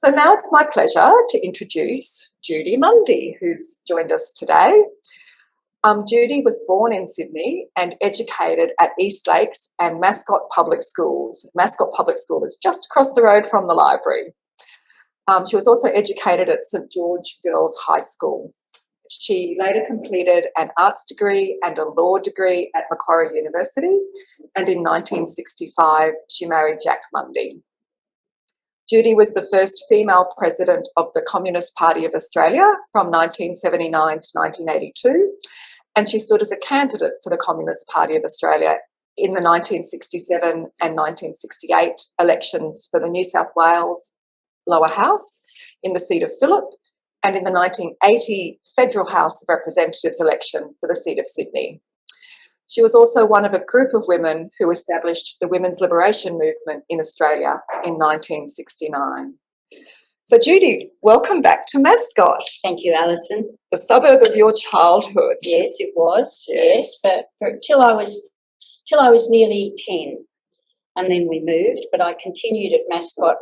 So now it's my pleasure to introduce Judy Mundey, who's joined us today. Judy was born in Sydney and educated at Eastlakes and Mascot Public Schools. Mascot Public School is just across the road from the library. She was also educated at St George Girls High School. She later completed an arts degree and a law degree at Macquarie University, and in 1965 she married Jack Mundey. Judy was the first female president of the Communist Party of Australia from 1979 to 1982, and she stood as a candidate for the Communist Party of Australia in the 1967 and 1968 elections for the New South Wales Lower House in the seat of Phillip, and in the 1980 Federal House of Representatives election for the seat of Sydney. She was also one of a group of women who established the women's liberation movement in Australia in 1969. So Judy, welcome back to Mascot. Thank you, Alison. The suburb of your childhood. Yes, it was. Yes, but till I was nearly 10, and then we moved. But I continued at Mascot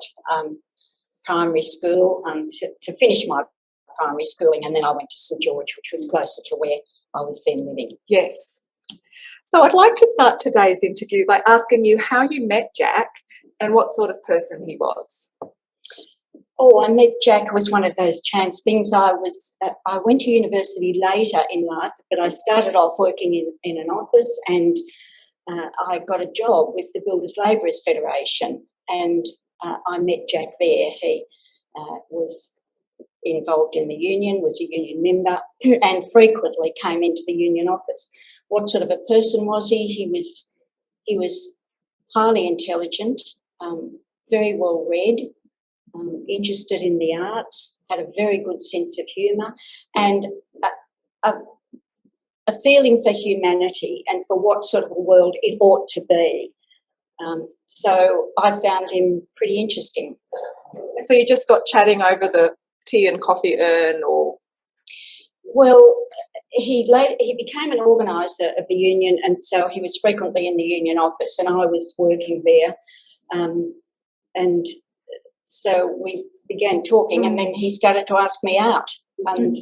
Primary School to finish my primary schooling, and then I went to St George, which was closer to where I was then living. Yes. So I'd like to start today's interview by asking you how you met Jack and what sort of person he was. Oh, I met Jack. Was one of those chance things. I went to university later in life, but I started off working in an office, and I got a job with the Builders Labourers Federation, and I met Jack there. He was involved in the union, was a union member, and frequently came into the union office. What sort of a person was he? He was highly intelligent, very well read, interested in the arts, had a very good sense of humour, and a feeling for humanity and for what sort of a world it ought to be. So I found him pretty interesting. So you just got chatting over the tea and coffee urn, or? Well, he became an organiser of the union, and so he was frequently in the union office, and I was working there, and so we began talking, and then he started to ask me out. And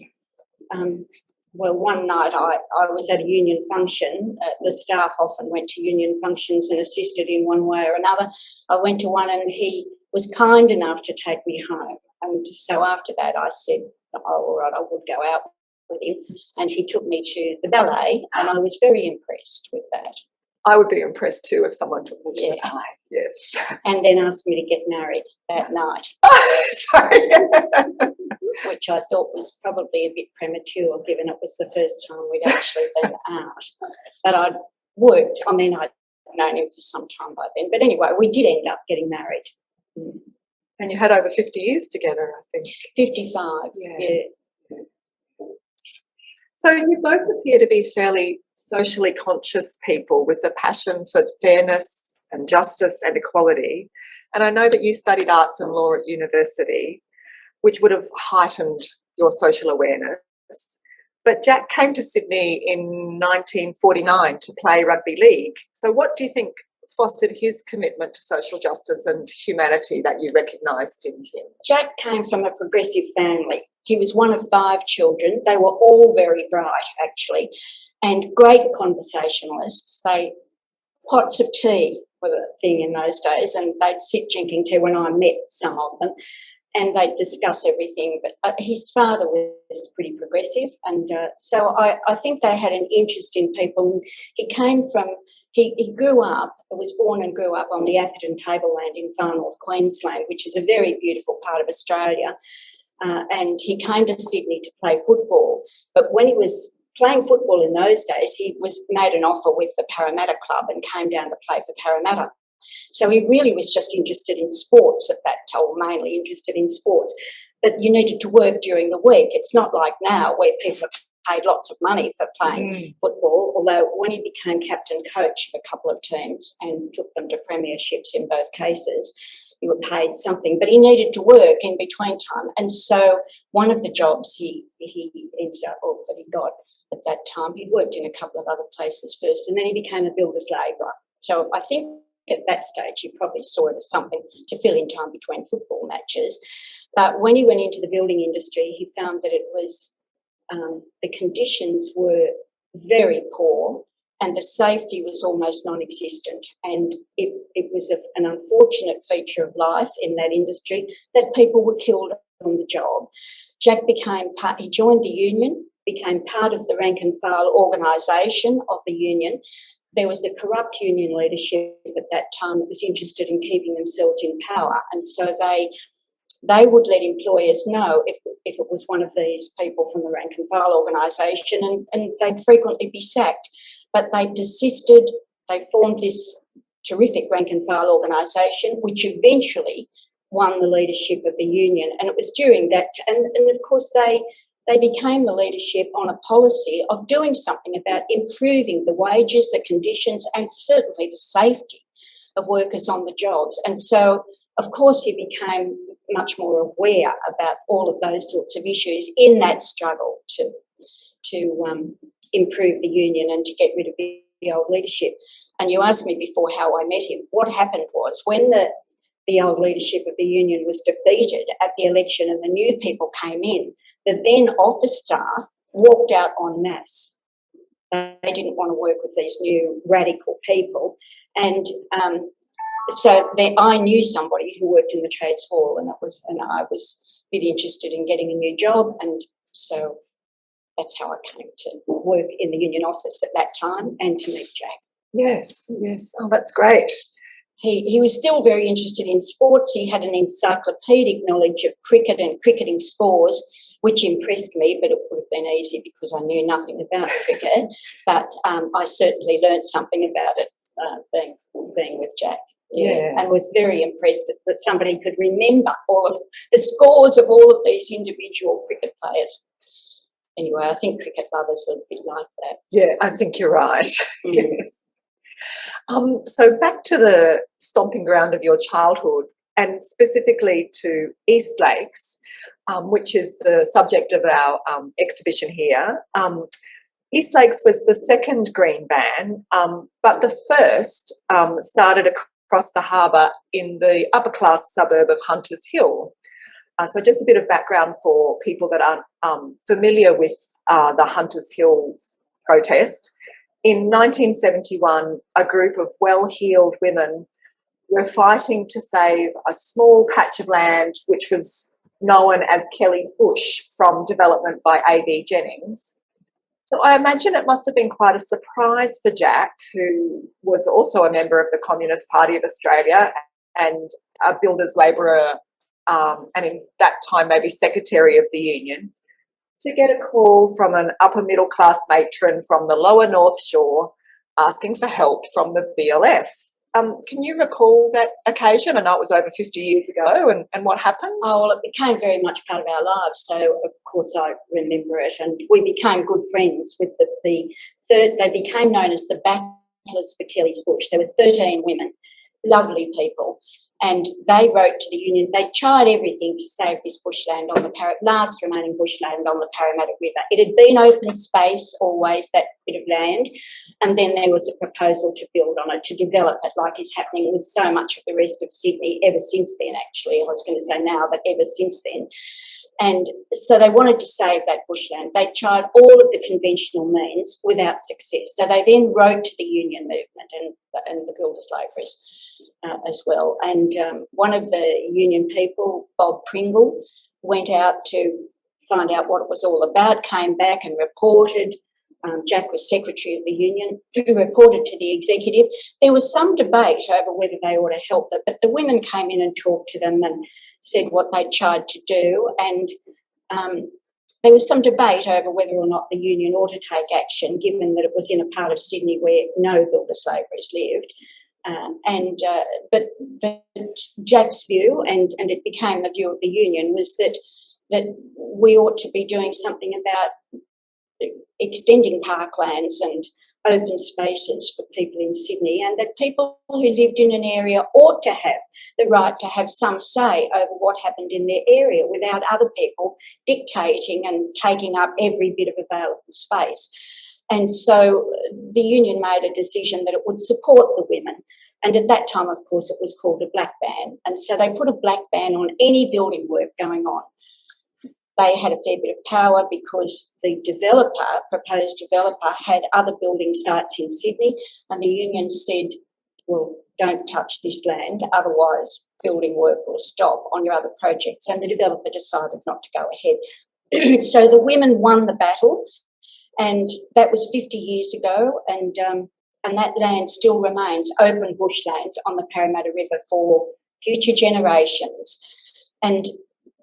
well, one night I was at a union function. The staff often went to union functions and assisted in one way or another. I went to one, and he was kind enough to take me home. And so after that I said, oh, all right, I would go out with him. And he took me to the ballet, and I was very impressed with that. I would be impressed too if someone took me to the ballet, yes. And then asked me to get married that night. Sorry. Which I thought was probably a bit premature, given it was the first time we'd actually been out. But I'd worked, I'd known him for some time by then. But anyway, we did end up getting married. And you had over 50 years together, I think. 55, yeah. So you both appear to be fairly socially conscious people with a passion for fairness and justice and equality. And I know that you studied arts and law at university, which would have heightened your social awareness. But Jack came to Sydney in 1949 to play rugby league. So what do you think fostered his commitment to social justice and humanity that you recognised in him? Jack came from a progressive family. He was one of 5 children. They were all very bright, actually, and great conversationalists. Pots of tea were a thing in those days, and they'd sit drinking tea when I met some of them, and they'd discuss everything. But his father was pretty progressive, and so I think they had an interest in people. He came from, he grew up, was born and grew up on the Atherton tableland in far north Queensland, which is a very beautiful part of Australia. And he came to Sydney to play football. But when he was playing football in those days, he was made an offer with the Parramatta club and came down to play for Parramatta. So he really was just interested in sports at that time, mainly interested in sports. But you needed to work during the week. It's not like now where people are paid lots of money for playing football, although when he became captain coach of a couple of teams and took them to premierships in both cases, you were paid something, but he needed to work in between time. And so one of the jobs he ended up, or that he got at that time, he'd worked in a couple of other places first, and then he became a builder's labourer. So I think at that stage he probably saw it as something to fill in time between football matches. But when he went into the building industry, he found that it was the conditions were very poor and the safety was almost non-existent. And it was an unfortunate feature of life in that industry that people were killed on the job. Jack he joined the union, became part of the rank and file organisation of the union. There was a corrupt union leadership at that time that was interested in keeping themselves in power, and so they would let employers know if it was one of these people from the rank and file organisation, and they'd frequently be sacked. But they persisted. They formed this terrific rank and file organisation, which eventually won the leadership of the union. And it was during that, and of course they became the leadership on a policy of doing something about improving the wages, the conditions, and certainly the safety of workers on the jobs. And so, of course, he became much more aware about all of those sorts of issues in that struggle to improve the union and to get rid of the old leadership. And you asked me before how I met him. What happened was when the old leadership of the union was defeated at the election and the new people came in, the then office staff walked out en masse. They didn't want to work with these new radical people. And so I knew somebody who worked in the trades hall, and I was a bit interested in getting a new job, and so that's how I came to work in the union office at that time and to meet Jack. Yes, yes. Oh, that's great. He was still very interested in sports. He had an encyclopedic knowledge of cricket and cricketing scores, which impressed me, but it would have been easy because I knew nothing about cricket. But I certainly learned something about it being with Jack. Yeah. And was very impressed that somebody could remember all of the scores of all of these individual cricket players. Anyway, I think cricket lovers are a bit like that. Yeah, I think you're right. Mm. Yes. So back to the stomping ground of your childhood, and specifically to Eastlakes, which is the subject of our exhibition here. Eastlakes was the second green ban, but the first started across the harbour in the upper-class suburb of Hunters Hill. So just a bit of background for people that aren't familiar with the Hunters Hill protest. In 1971, a group of well-heeled women were fighting to save a small patch of land which was known as Kelly's Bush from development by A.V. Jennings. So I imagine it must have been quite a surprise for Jack, who was also a member of the Communist Party of Australia and a builders labourer, and in that time maybe secretary of the union, to get a call from an upper middle class matron from the lower North Shore asking for help from the BLF. Can you recall that occasion? I know it was over 50 years ago, and what happened? Oh, well, it became very much part of our lives, so of course I remember it, and we became good friends with the third. They became known as the Battlers for Kelly's Bush. There were 13 women, lovely people, and they wrote to the union. They tried everything to save this bushland on the last remaining bushland on the Parramatta River. It had been open space always, that bit of land, and then there was a proposal to build on it, to develop it, like is happening with so much of the rest of Sydney ever since then, actually. I was going to say now, but ever since then. And so they wanted to save that bushland. They tried all of the conventional means without success. So they then wrote to the union movement and the builders labourers as well. And one of the union people, Bob Pringle, went out to find out what it was all about, came back and reported. Jack was secretary of the union, who reported to the executive. There was some debate over whether they ought to help them, but the women came in and talked to them and said what they tried to do. And there was some debate over whether or not the union ought to take action, given that it was in a part of Sydney where no builders labourers lived. But Jack's view, and it became the view of the union, was that we ought to be doing something about extending parklands and open spaces for people in Sydney, and that people who lived in an area ought to have the right to have some say over what happened in their area without other people dictating and taking up every bit of available space. And so the union made a decision that it would support the women And at that time, of course, it was called a black ban. And so they put a black ban on any building work going on. They had a fair bit of power because the proposed developer, had other building sites in Sydney, and the union said, well, don't touch this land, otherwise building work will stop on your other projects. And the developer decided not to go ahead. So the women won the battle, and that was 50 years ago, and that land still remains open bushland on the Parramatta River for future generations. And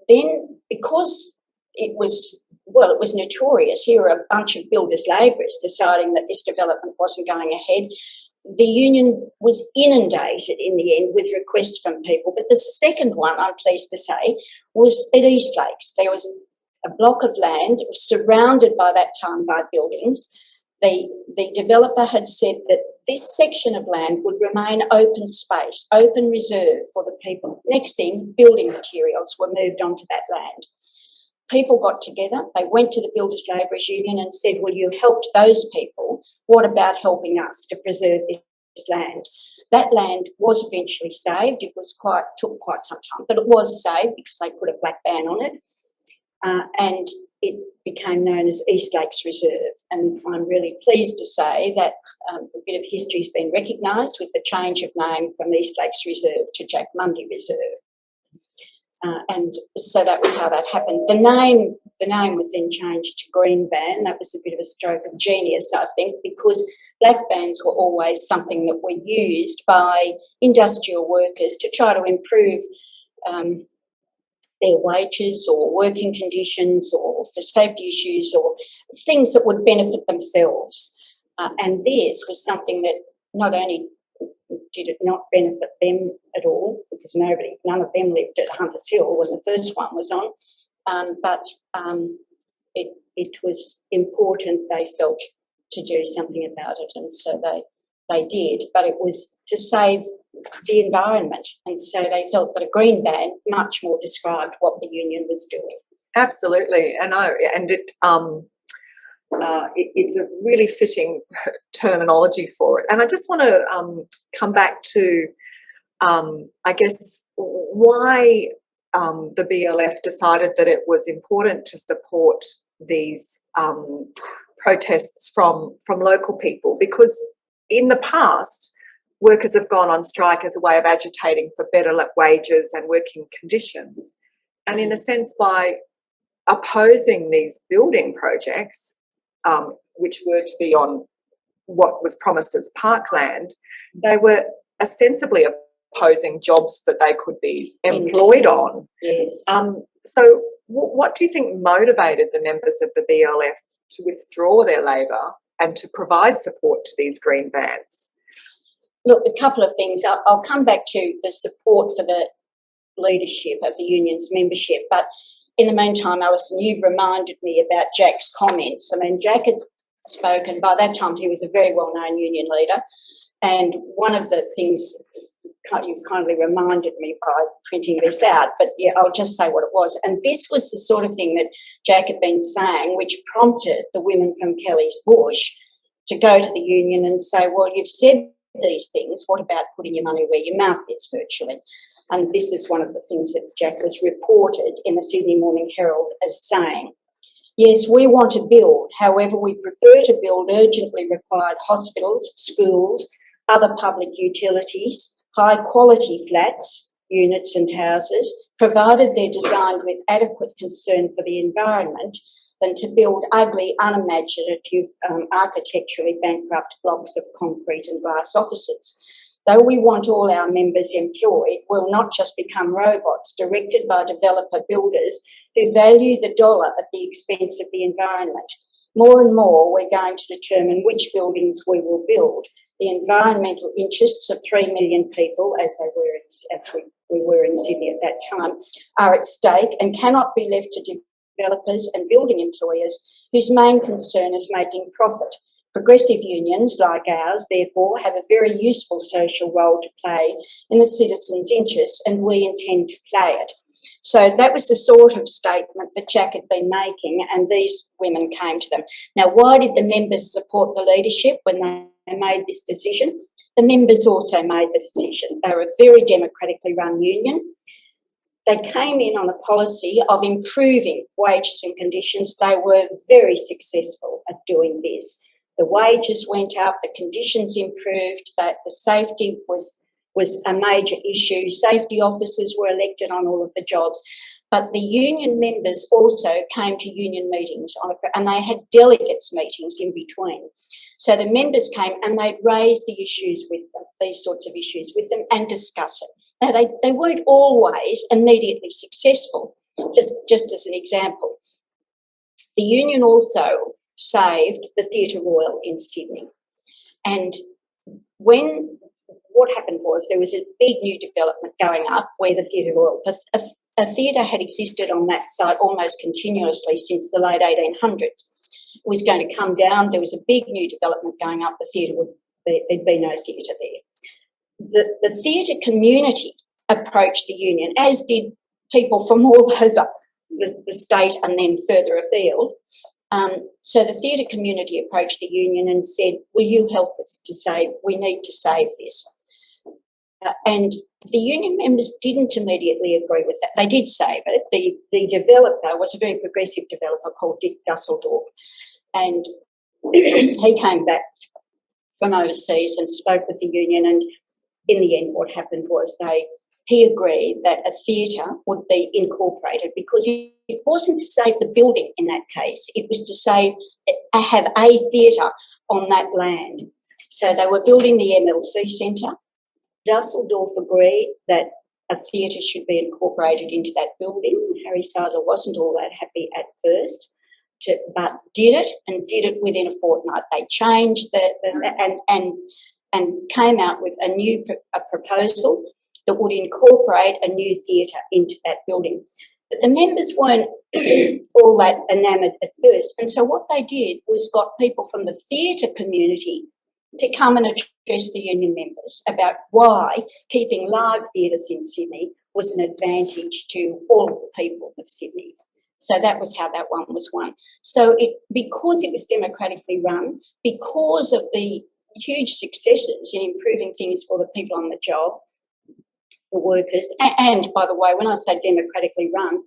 then, because it was notorious, here were a bunch of builders' labourers deciding that this development wasn't going ahead. The union was inundated in the end with requests from people. But the second one, I'm pleased to say, was at Eastlakes. There was a block of land surrounded by that time by buildings. The developer had said that this section of land would remain open space, open reserve for the people. Next thing, building materials were moved onto that land. People got together, they went to the Builders Labourers Union and said, well, you helped those people, what about helping us to preserve this land? That land was eventually saved. It took quite some time, but it was saved because they put a black ban on it. And it became known as Eastlakes Reserve. And I'm really pleased to say that a bit of history has been recognised with the change of name from Eastlakes Reserve to Jack Mundey Reserve. And so that was how that happened. The name was then changed to Green Ban. That was a bit of a stroke of genius, I think, because black bans were always something that were used by industrial workers to try to improve their wages or working conditions or for safety issues or things that would benefit themselves. And this was something that not only did it not benefit them at all, because none of them lived at Hunters Hill when the first one was on, but it was important, they felt, to do something about it, and so they did. But it was to save the environment, and so they felt that a green ban much more described what the union was doing. Absolutely, it's a really fitting terminology for it. And I just want to come back to, I guess, why the BLF decided that it was important to support these protests from local people, because in the past, workers have gone on strike as a way of agitating for better wages and working conditions. And in a sense, by opposing these building projects, which were to be on what was promised as parkland, they were ostensibly opposing jobs that they could be employed on. Yes. So what do you think motivated the members of the BLF to withdraw their labour and to provide support to these green bans? Look, a couple of things. I'll come back to the support for the leadership of the union's membership, but in the meantime, Alison, you've reminded me about Jack's comments. I mean, Jack had spoken, by that time he was a very well-known union leader, and one of the things you've kindly reminded me by printing this out, but yeah, I'll just say what it was. And this was the sort of thing that Jack had been saying, which prompted the women from Kelly's Bush to go to the union and say, well, you've said these things, what about putting your money where your mouth is, virtually? And this is one of the things that Jack was reported in the Sydney Morning Herald as saying, yes, we want to build, however, we prefer to build urgently required hospitals, schools, other public utilities, high-quality flats, units and houses, provided they're designed with adequate concern for the environment, than to build ugly, unimaginative, architecturally bankrupt blocks of concrete and glass offices. Though we want all our members employed, we'll not just become robots directed by developer builders who value the dollar at the expense of the environment. More and more, we're going to determine which buildings we will build. The environmental interests of 3 million people, as we were in Sydney at that time, are at stake and cannot be left to developers and building employers whose main concern is making profit. Progressive unions like ours, therefore, have a very useful social role to play in the citizens' interest, and we intend to play it. So that was the sort of statement that Jack had been making, and these women came to them. Now, why did the members support the leadership when they made this decision? The members also made the decision. They were a very democratically run union. They came in on a policy of improving wages and conditions. They were very successful at doing this. The wages went up, the conditions improved, that the safety was a major issue. Safety officers were elected on all of the jobs. But the union members also came to union meetings and they had delegates meetings in between. So the members came and they'd raise the issues with them, these sorts of issues with them, and discuss it. Now, they weren't always immediately successful. Just as an example, the union also saved the Theatre Royal in Sydney. And what happened was there was a big new development going up where the Theatre Royal, a theatre had existed on that site almost continuously since the late 1800s. It was going to come down. There was a big new development going up. There'd be no theatre there. The theatre community approached the union, as did people from all over the state and then further afield. So the theatre community approached the union and said, will you help us we need to save this? And the union members didn't immediately agree with that. They did save it. The developer was a very progressive developer called Dick Dusseldorp, and he came back from overseas and spoke with the union, and in the end what happened was he agreed that a theatre would be incorporated, because it wasn't to save the building in that case, it was to have a theatre on that land. So they were building the MLC Centre. Dusseldorp agreed that a theatre should be incorporated into that building. Harry Sadler wasn't all that happy at first, but did it, and did it within a fortnight. They changed and came out with a proposal that would incorporate a new theatre into that building. But the members weren't all that enamoured at first, and so what they did was got people from the theatre community to come and address the union members about why keeping live theatres in Sydney was an advantage to all of the people of Sydney. So that was how that one was won. So because it was democratically run, because of the huge successes in improving things for the people on the job, the workers, and by the way, when I say democratically run,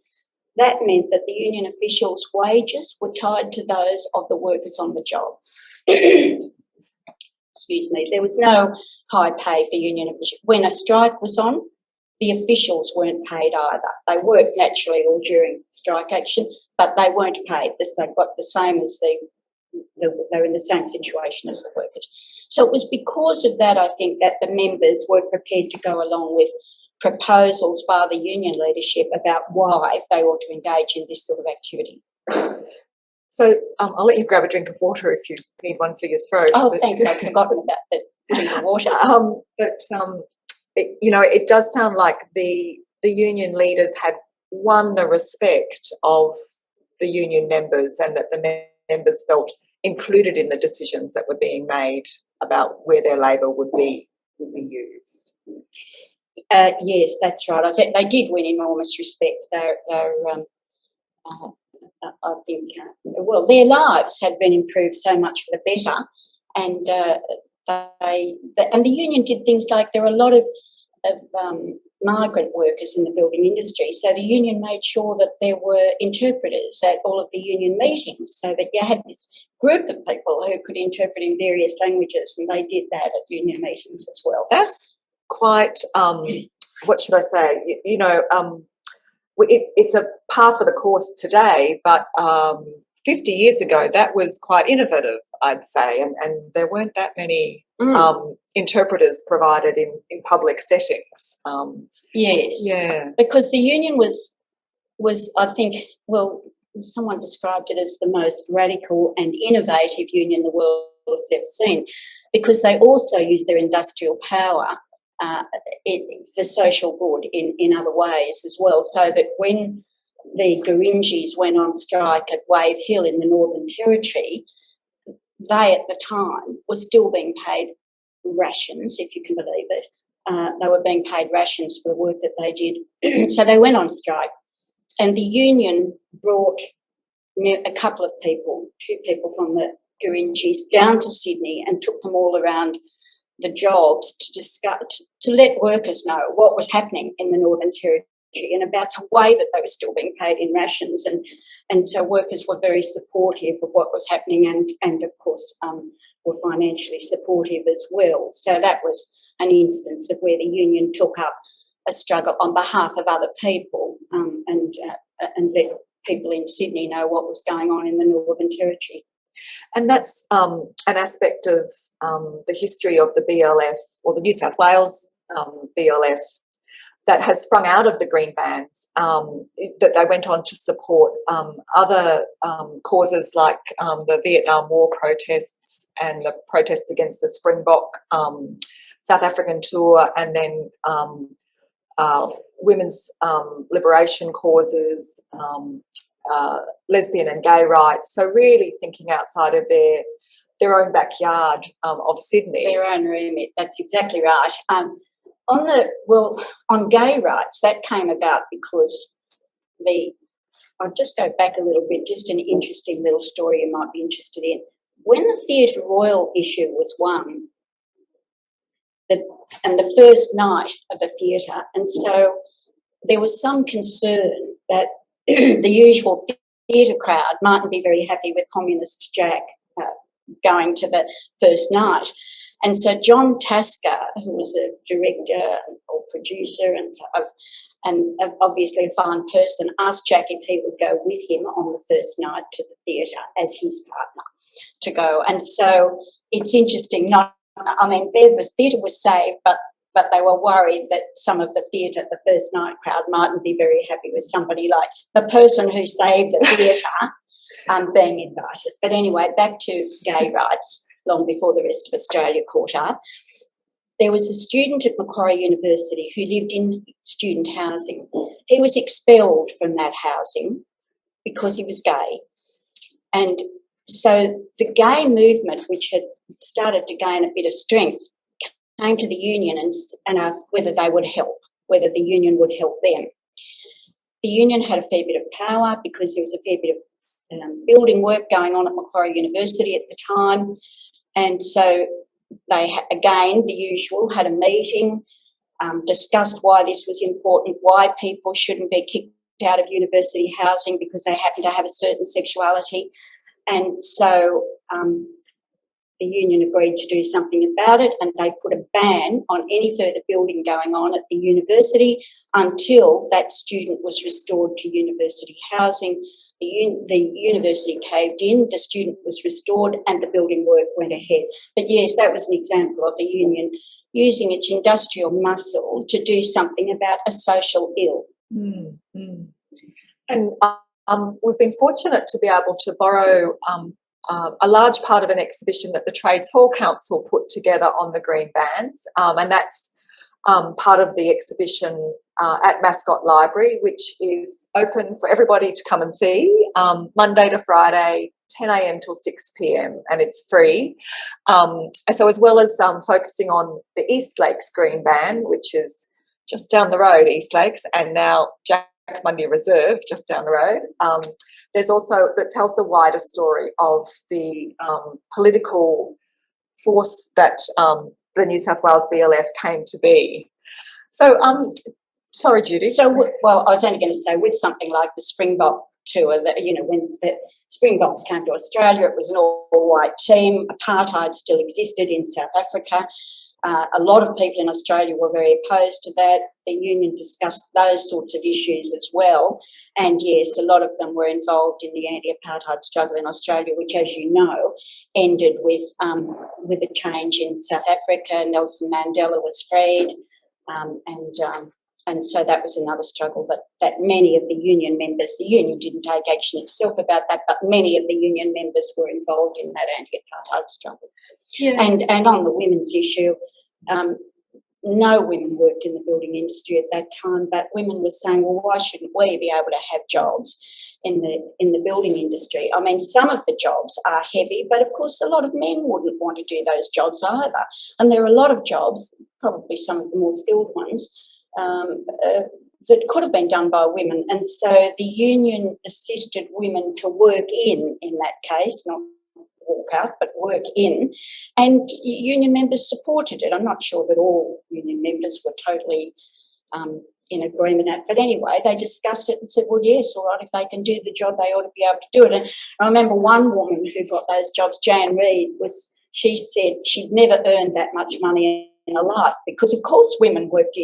that meant that the union officials' wages were tied to those of the workers on the job. Excuse me, there was no high pay for union officials. When a strike was on, the officials weren't paid either. They worked naturally all during strike action, but they weren't paid. They got the same as they were in the same situation as the workers. So it was because of that, I think, that the members were prepared to go along with proposals by the union leadership about why they ought to engage in this sort of activity. So I'll let you grab a drink of water if you need one for your throat. Oh, thanks. I'd forgotten about that drink of water. It does sound like the union leaders had won the respect of the union members, and that the members felt included in the decisions that were being made about where their labour would be used. Yes, that's right. I think they did win enormous respect. I think, their lives had been improved so much for the better, and the union did things like there were a lot of migrant workers in the building industry, so the union made sure that there were interpreters at all of the union meetings, so that you had this group of people who could interpret in various languages, and they did that at union meetings as well. That's quite, what should I say, it's a par for the course today, but 50 years ago that was quite innovative, I'd say, and there weren't that many interpreters provided in public settings. Yes. Yeah. Because the union was, I think, someone described it as the most radical and innovative union the world has ever seen, because they also use their industrial power for social good in other ways as well, so that when the Gurindjis went on strike at Wave Hill in the Northern Territory, they at the time were still being paid rations, if you can believe it. They were being paid rations for the work that they did. So they went on strike, and the union brought a couple of people, 2 people from the Gurindjis down to Sydney and took them all around the jobs to discuss, to let workers know what was happening in the Northern Territory and about the way that they were still being paid in rations. And so workers were very supportive of what was happening and of course, were financially supportive as well. So that was an instance of where the union took up a struggle on behalf of other people and let people in Sydney know what was going on in the Northern Territory. And that's an aspect of the history of the BLF, or the New South Wales BLF, that has sprung out of the Green Bands, that they went on to support other causes like the Vietnam War protests and the protests against the Springbok South African tour, and then women's liberation causes, lesbian and gay rights. So really thinking outside of their own backyard of Sydney. Their own remit, that's exactly right. On gay rights, that came about because I'll just go back a little bit, just an interesting little story you might be interested in. When the Theatre Royal issue was won, and the first night of the theatre, and so there was some concern that the usual theatre crowd mightn't be very happy with Communist Jack going to the first night. And so John Tasker, who was a director or producer and obviously a fine person, asked Jack if he would go with him on the first night to the theatre as his partner to go. And so it's interesting, the theatre was saved, but they were worried that some of the theatre, the first night crowd, mightn't be very happy with somebody like the person who saved the theatre being invited. But anyway, back to gay rights, long before the rest of Australia caught up. There was a student at Macquarie University who lived in student housing. He was expelled from that housing because he was gay. And so the gay movement, which had started to gain a bit of strength, came to the union and asked whether they would help, whether the union would help them. The union had a fair bit of power because there was a fair bit of building work going on at Macquarie University at the time. And so they, again, the usual, had a meeting, discussed why this was important, why people shouldn't be kicked out of university housing because they happen to have a certain sexuality. And so the union agreed to do something about it, and they put a ban on any further building going on at the university until that student was restored to university housing. The university caved in, the student was restored, and the building work went ahead. But yes, that was an example of the union using its industrial muscle to do something about a social ill. Mm-hmm. And we've been fortunate to be able to borrow a large part of an exhibition that the Trades Hall Council put together on the Green Bands, and that's part of the exhibition at Mascot Library, which is open for everybody to come and see, Monday to Friday, 10 a.m. till 6 p.m, and it's free. So as well as focusing on the Eastlakes Green Band, which is just down the road, Eastlakes, and now Jack Mundey Reserve, just down the road. There's also, that tells the wider story of the political force that the New South Wales BLF came to be. So, sorry, Judy. So, well, I was only going to say, with something like the Springbok tour, that, you know, when the Springboks came to Australia, it was an all-white team. Apartheid still existed in South Africa. A lot of people in Australia were very opposed to that. The union discussed those sorts of issues as well. And yes, a lot of them were involved in the anti-apartheid struggle in Australia, which, as you know, ended with a change in South Africa. Nelson Mandela was freed, and so that was another struggle that many of the union didn't take action itself about that, but many of the union members were involved in that anti-apartheid struggle. Yeah. And on the women's issue, no women worked in the building industry at that time, but women were saying, well, why shouldn't we be able to have jobs in the building industry? I mean, some of the jobs are heavy, but of course a lot of men wouldn't want to do those jobs either. And there are a lot of jobs, probably some of the more skilled ones, that could have been done by women. And so the union assisted women to work in that case, not walk out, but work in. And union members supported it. I'm not sure that all union members were totally in agreement at, but anyway, they discussed it and said, well, yes, all right, if they can do the job, they ought to be able to do it. And I remember one woman who got those jobs, Jan Reid, she said she'd never earned that much money in her life because, of course, women worked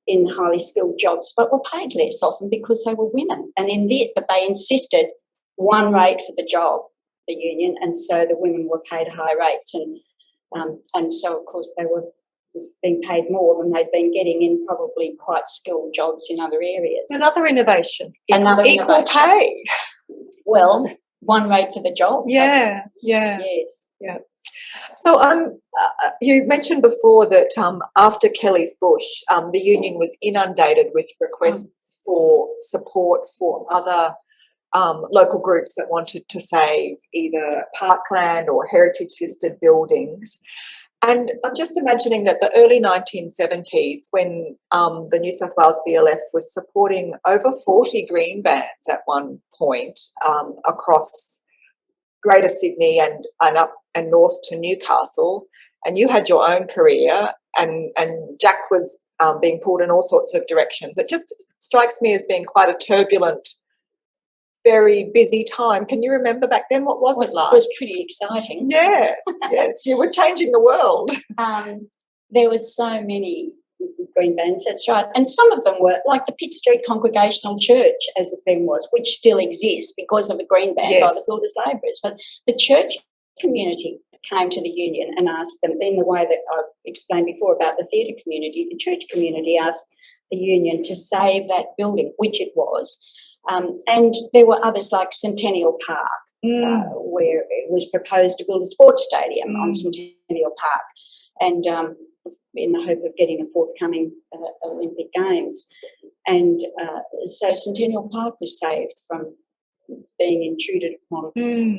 in highly skilled jobs, but were paid less often because they were women. And but they insisted one rate for the job, the union, and so the women were paid high rates. And so, of course, they were being paid more than they'd been getting in probably quite skilled jobs in other areas. Another innovation. Equal pay. Well, one rate for the job. Yeah. Yes. Yeah. So you mentioned before that after Kelly's Bush, the union was inundated with requests for support for other local groups that wanted to save either parkland or heritage-listed buildings. And I'm just imagining that the early 1970s, when the New South Wales BLF was supporting over 40 green bans at one point across Greater Sydney and up and north to Newcastle, and you had your own career, and Jack was being pulled in all sorts of directions. It just strikes me as being quite a turbulent, very busy time. Can you remember back then? What was it like? It was pretty exciting. Yes, you were changing the world. There were so many green bans, that's right. And some of them were, like the Pitt Street Congregational Church, as it then was, which still exists because of a green ban by the builders' labourers. But the church community came to the union and asked them, in the way that I explained before about the theatre community, the church community asked the union to save that building, which it was. And there were others like Centennial Park, where it was proposed to build a sports stadium on Centennial Park, and in the hope of getting a forthcoming Olympic Games. And so Centennial Park was saved from being intruded upon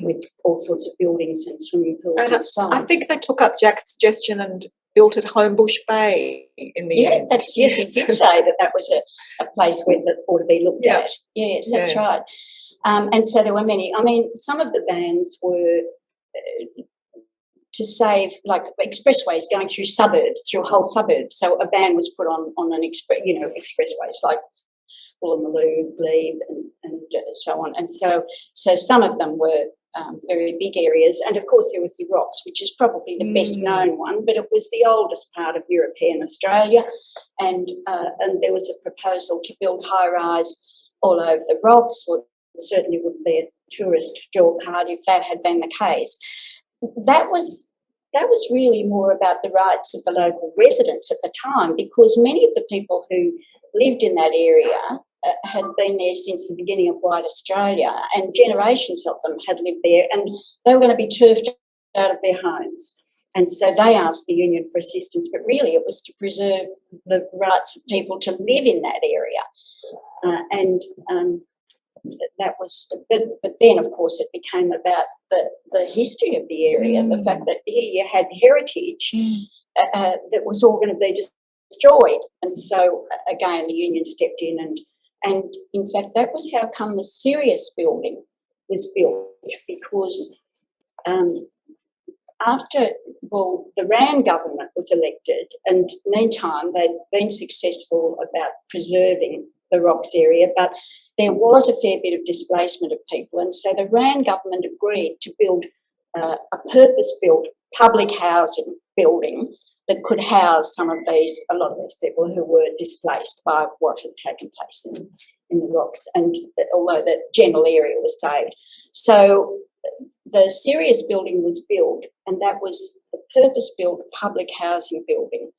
with all sorts of buildings and swimming pools and so on. I think they took up Jack's suggestion and built at Homebush Bay in the end. Yes, he did say that was a place where that ought to be looked at. Yes, that's right. And so there were many. I mean, some of the bans were to save, like expressways going through suburbs, through whole suburbs. So a ban was put on an expressways like Woolloomooloo, Glebe, and so on. And so some of them were very big areas. And, of course, there was the Rocks, which is probably the best-known one, but it was the oldest part of European Australia. And there was a proposal to build high-rise all over the Rocks. Well, it certainly would be a tourist draw card if that had been the case. That was really more about the rights of the local residents at the time, because many of the people who lived in that area had been there since the beginning of White Australia, and generations of them had lived there, and they were going to be turfed out of their homes. And so they asked the union for assistance, but really it was to preserve the rights of people to live in that area. That was, but then, of course, it became about the history of the area, the fact that here you had heritage that was all going to be destroyed. And so, again, the union stepped in and in fact, that was how come the Sirius building was built, because the Rand government was elected, and meantime they'd been successful about preserving the Rocks area, but there was a fair bit of displacement of people, and so the Rand government agreed to build a purpose-built public housing building that could house a lot of these people who were displaced by what had taken place in the Rocks, and although the general area was saved. So the Sirius building was built, and that was a purpose-built public housing building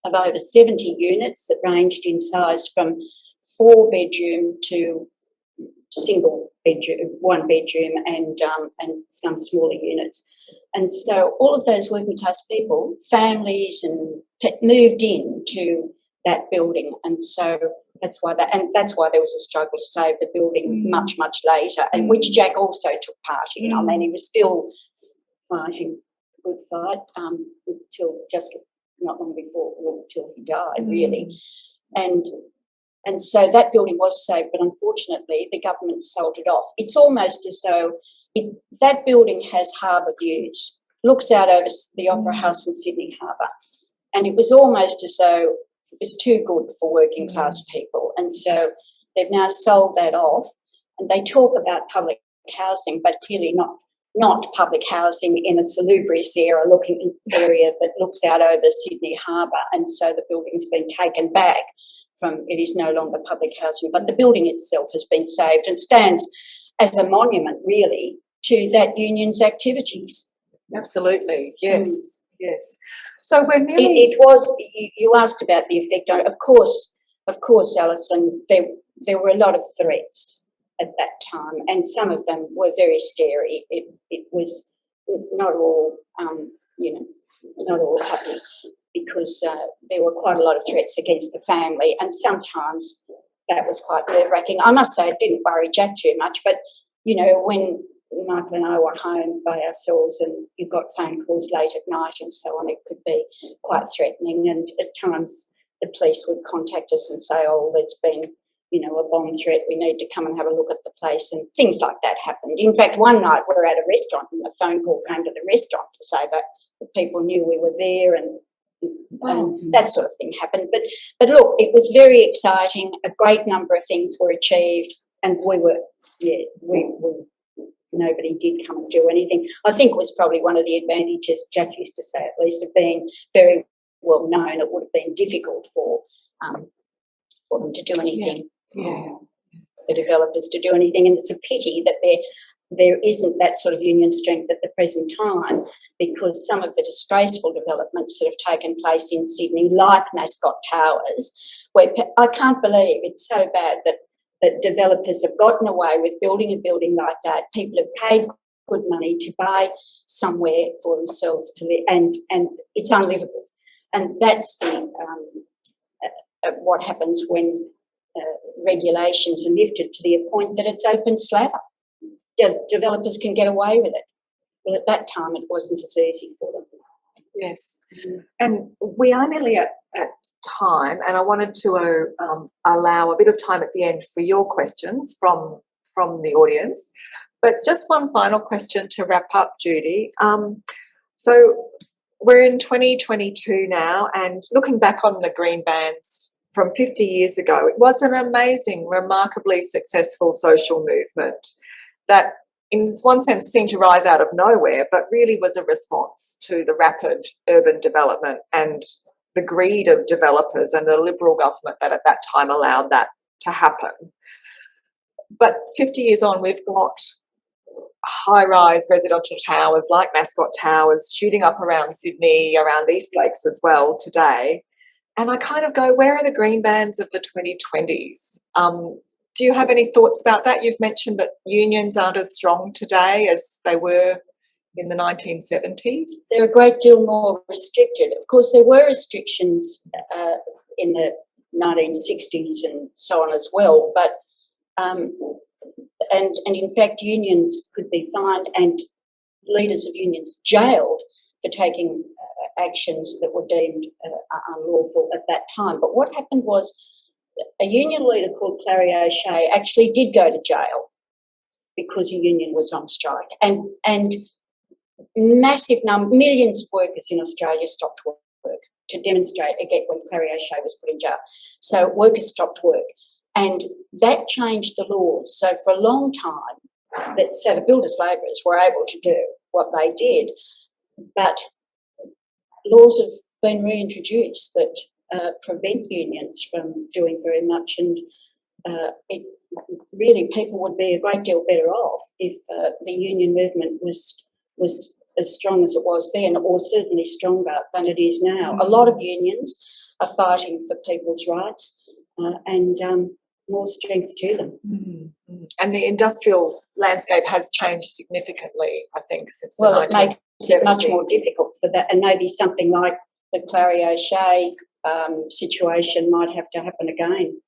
of over 70 units that ranged in size from 4-bedroom to single bedroom, 1 bedroom, and some smaller units. And so all of those working class people, families, and moved into that building, and so that's why there was a struggle to save the building much later, and which Jack also took part in. I mean, he was still fighting a good fight until just not long before, until he died, really. And so that building was saved, but unfortunately the government sold it off. It's almost as though that building has harbour views, looks out over the Opera House in Sydney Harbour, and it was almost as though it was too good for working class people, and so they've now sold that off, and they talk about public housing, but clearly not public housing in a salubrious area that looks out over Sydney Harbour, and so the building's been taken back from, it is no longer public housing, but the building itself has been saved and stands as a monument, really, to that union's activities. Absolutely, yes, yes. So we're nearly... It was, you asked about the effect on it. Of course, Alison, there were a lot of threats at that time, and some of them were very scary. It was not all, not all happy, because there were quite a lot of threats against the family, and sometimes that was quite nerve-wracking. I must say it didn't worry Jack too much, but, when Michael and I were home by ourselves and you got phone calls late at night and so on, it could be quite threatening, and at times the police would contact us and say, oh, there's been, a bomb threat, we need to come and have a look at the place, and things like that happened. In fact, one night we were at a restaurant and a phone call came to the restaurant to say that the people knew we were there, and that sort of thing happened. But look, it was very exciting. A great number of things were achieved, and nobody did come and do anything. I think it was probably one of the advantages, Jack used to say at least, of being very well known. It would have been difficult for them to do anything, the developers to do anything, and it's a pity that there isn't that sort of union strength at the present time, because some of the disgraceful developments that have taken place in Sydney, like Mascot Towers, where I can't believe it's so bad that developers have gotten away with building a building like that. People have paid good money to buy somewhere for themselves to live, and it's unlivable. And that's what happens when regulations are lifted to the point that it's open slather. Developers can get away with it. Well, at that time, it wasn't as easy for them. Yes. And we are nearly at time, and I wanted to allow a bit of time at the end for your questions from the audience. But just one final question to wrap up, Judy. So we're in 2022 now, and looking back on the green bans from 50 years ago, it was an amazing, remarkably successful social movement that in one sense seemed to rise out of nowhere, but really was a response to the rapid urban development and the greed of developers and a Liberal government that at that time allowed that to happen. But 50 years on, we've got high-rise residential towers like Mascot Towers shooting up around Sydney, around Eastlakes as well today. And I kind of go, where are the green bans of the 2020s? Do you have any thoughts about that? You've mentioned that unions aren't as strong today as they were in the 1970s. They're a great deal more restricted. Of course, there were restrictions in the 1960s and so on as well, but and in fact unions could be fined and leaders of unions jailed for taking actions that were deemed unlawful at that time. But what happened was a union leader called Clary O'Shea actually did go to jail because a union was on strike, and massive millions of workers in Australia stopped work to demonstrate again when Clary O'Shea was put in jail. So workers stopped work, and that changed the laws. So for a long time, so the builders' labourers were able to do what they did, but laws have been reintroduced that prevent unions from doing very much, and it really, people would be a great deal better off if the union movement was as strong as it was then, or certainly stronger than it is now. A lot of unions are fighting for people's rights and more strength to them. And the industrial landscape has changed significantly, I think, since well, the 1970s. It makes it much more difficult for that, and maybe something like the Clary O'Shea situation might have to happen again.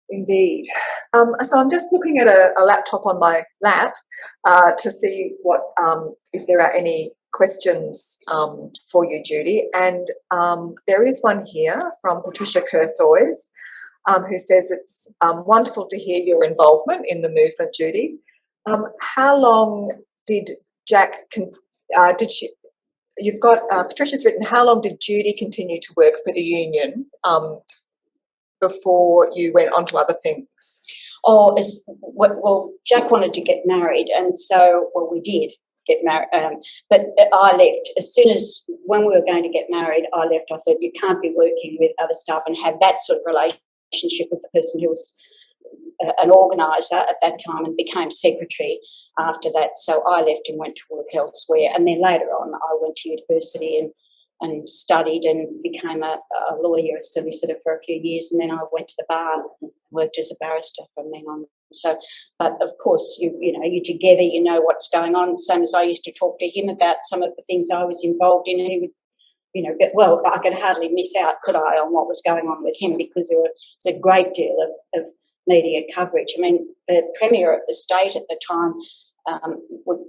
Indeed. So I'm just looking at a laptop on my lap to see what if there are any questions for you, Judy. And there is one here from Patricia Curthoys, who says it's wonderful to hear your involvement in the movement, Judy. How long did Jack, did she, you've got, Patricia's written, how long did Judy continue to work for the union before you went on to other things? Oh, well, Jack wanted to get married, and so, well, we did get married, but I left as soon as, when we were going to get married, I left. I thought, you can't be working with other staff and have that sort of relationship with the person who was an organiser at that time and became secretary after that. So I left and went to work elsewhere, and then later on I went to university and studied and became a lawyer, a solicitor for a few years, and then I went to the bar and worked as a barrister from then on. So, but of course, you're together, you know what's going on. Same as I used to talk to him about some of the things I was involved in, and he would, well, I could hardly miss out, could I, on what was going on with him, because there was a great deal of media coverage. I mean, the Premier of the state at the time would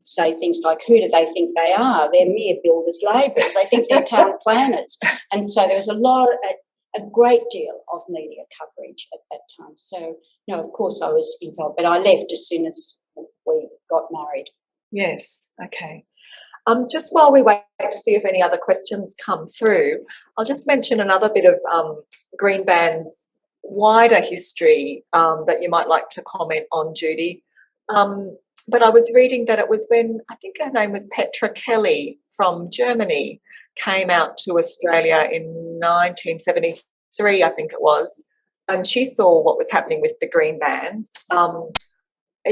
say things like, who do they think they are? They're mere builders' labourers. They think they're town planners. And so there was a great deal of media coverage at that time. So, no, of course I was involved, but I left as soon as we got married. Yes, okay. Just while we wait to see if any other questions come through, I'll just mention another bit of Green Band's wider history that you might like to comment on, Judy. But I was reading that it was when, I think her name was Petra Kelly from Germany, came out to Australia in 1973, I think it was, and she saw what was happening with the green bands.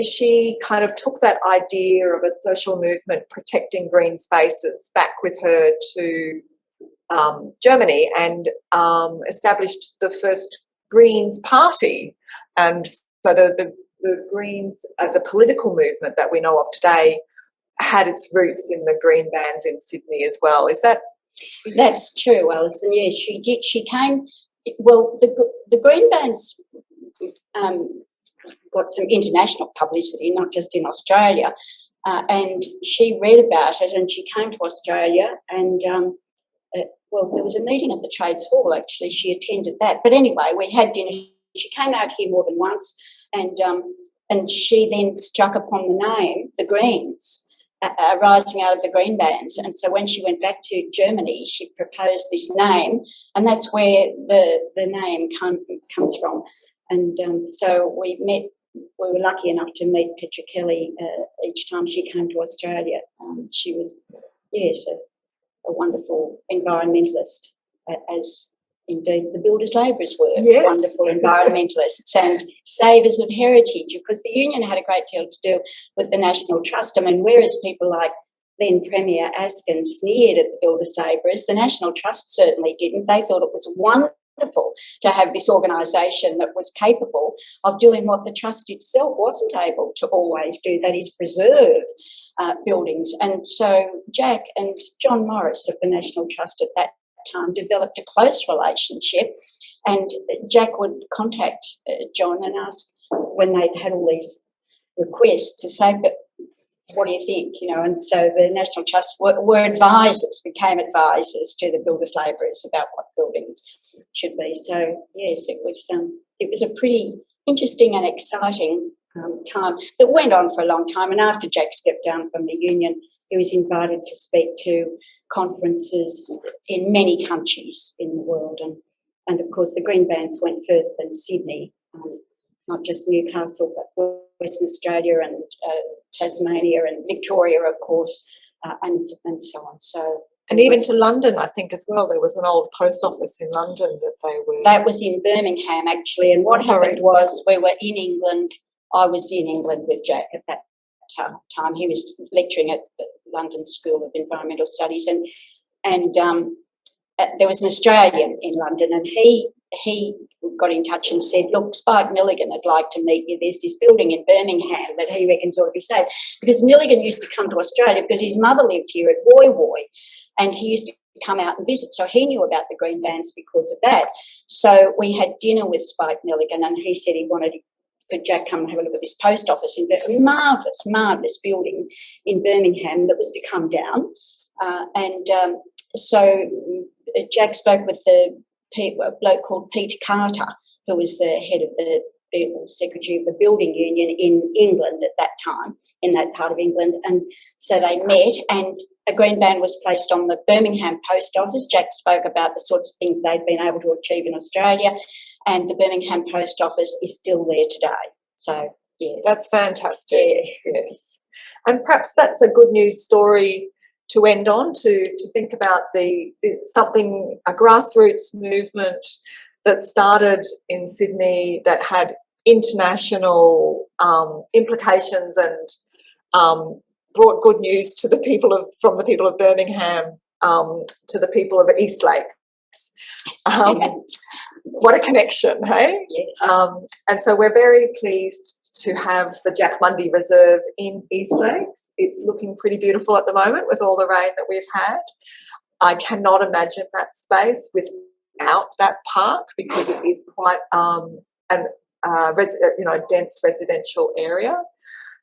She kind of took that idea of a social movement protecting green spaces back with her to Germany and established the first Greens party. And so the Greens as a political movement that we know of today had its roots in the green bands in Sydney as well. Is that? That's true, Alison. Yes, she did. She came. Well, the green bands got some international publicity, not just in Australia. And she read about it, and she came to Australia. And well, there was a meeting at the Trades Hall. Actually, she attended that. But anyway, we had dinner. She came out here more than once. And she then struck upon the name, the Greens, rising out of the green bands. And so when she went back to Germany, she proposed this name, and that's where the name comes from. And so we met. We were lucky enough to meet Petra Kelly each time she came to Australia. She was, yes, a wonderful environmentalist, as indeed the builders' labourers were. Yes. Wonderful environmentalists and savers of heritage, because the union had a great deal to do with the National Trust. I mean, whereas people like then Premier Askin sneered at the builders' labourers, the National Trust certainly didn't. They thought it was wonderful to have this organisation that was capable of doing what the Trust itself wasn't able to always do, that is preserve buildings. And so Jack and John Morris of the National Trust at that time developed a close relationship, and Jack would contact John and ask, when they'd had all these requests, to say, but what do you think? And so the National Trust were advisors, became advisors to the builders' labourers about what buildings should be. So yes, it was a pretty interesting and exciting time that went on for a long time. And after Jack stepped down from the union, he was invited to speak to conferences in many countries in the world, and of course the green bands went further than Sydney, not just Newcastle, but Western Australia and Tasmania and Victoria, of course, and so on. So, and even to London, I think, as well. There was an old post office in London that they were. That was in Birmingham, actually. And what happened was, we were in England. I was in England with Jack at that time. He was lecturing at the London School of Environmental Studies, and there was an Australian in London, and he got in touch and said, look, Spike Milligan would like to meet you. There's this building in Birmingham that he reckons ought to be saved. Because Milligan used to come to Australia because his mother lived here at Woy Woy, and he used to come out and visit. So he knew about the green bands because of that. So we had dinner with Spike Milligan, and he said he wanted could Jack come and have a look at this post office in a marvellous building in Birmingham that was to come down. So Jack spoke with a bloke called Peter Carter, who was the head of the the secretary of the building union in England at that time, in that part of England. And so they met, and a green band was placed on the Birmingham post office. Jack spoke about the sorts of things they'd been able to achieve in Australia, and the Birmingham post office is still there today. So, yeah. That's fantastic. Yeah. Yes. And perhaps that's a good news story to end on, to think about a grassroots movement that started in Sydney that had international implications and brought good news to from the people of Birmingham to the people of Eastlakes. What a connection, hey? Yes. And so we're very pleased to have the Jack Mundey Reserve in Eastlakes. It's looking pretty beautiful at the moment with all the rain that we've had. I cannot imagine that space without that park, because it is quite dense residential area.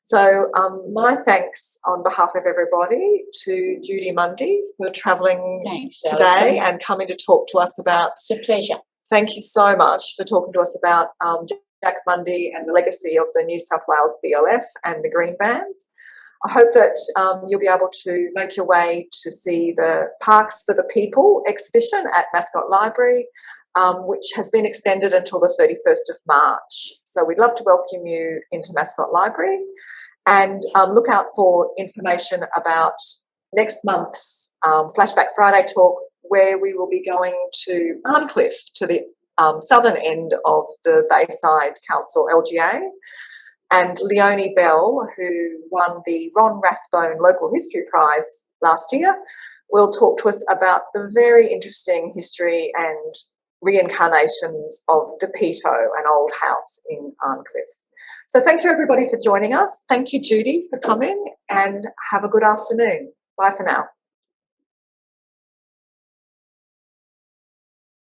So my thanks on behalf of everybody to Judy Mundey for travelling today and coming to talk to us about. It's a pleasure. Thank you so much for talking to us about Jack Mundey and the legacy of the New South Wales BLF and the Green Bands. I hope that you'll be able to make your way to see the Parks for the People exhibition at Mascot Library, which has been extended until the 31st of March. So we'd love to welcome you into Mascot Library, and look out for information about next month's Flashback Friday talk, where we will be going to Arncliffe, to the southern end of the Bayside Council LGA. And Leonie Bell, who won the Ron Rathbone Local History Prize last year, will talk to us about the very interesting history and reincarnations of DePito, an old house in Arncliffe. So thank you, everybody, for joining us. Thank you, Judy, for coming, and have a good afternoon. Bye for now.